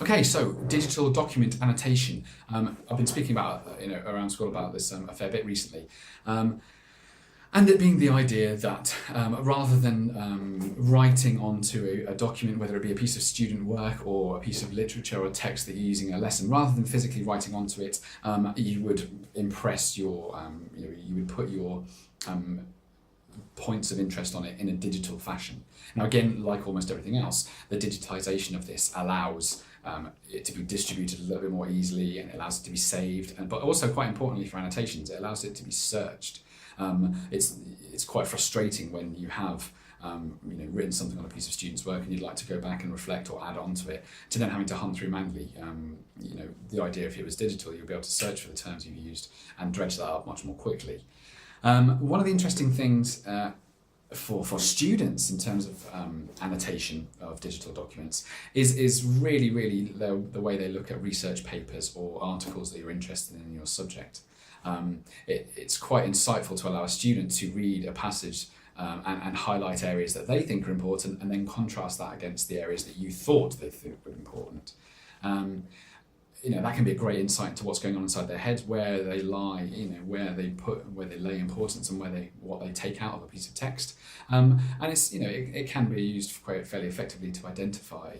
Okay, so digital document annotation. I've been speaking about, around school about this a fair bit recently. And it being the idea that rather than writing onto a document, whether it be a piece of student work or a piece of literature or text that you're using in a lesson, rather than physically writing onto it, you would impress your, you would put your points of interest on it in a digital fashion. Now again, like almost everything else, the digitization of this allows it to be distributed a little bit more easily, and it allows it to be saved, but also quite importantly for annotations, it allows it to be searched. It's quite frustrating when you have written something on a piece of student's work and you'd like to go back and reflect or add on to it, to then having to hunt through manually. The idea if it was digital, you'll be able to search for the terms you've used and dredge that up much more quickly. One of the interesting things for students in terms of annotation of digital documents is really the way they look at research papers or articles that you're interested in your subject. It's quite insightful to allow a student to read a passage and highlight areas that they think are important, and then contrast that against the areas that you thought they think were important. That can be a great insight into what's going on inside their heads, where they lie, where they lay importance, and what they take out of a piece of text. And it can be used quite fairly effectively to identify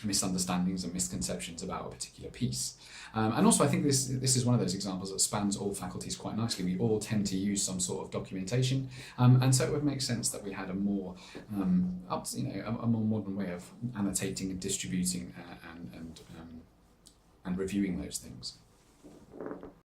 misunderstandings and misconceptions about a particular piece. And also, I think this is one of those examples that spans all faculties quite nicely. We all tend to use some sort of documentation, and so it would make sense that we had a more a more modern way of annotating and distributing and reviewing those things.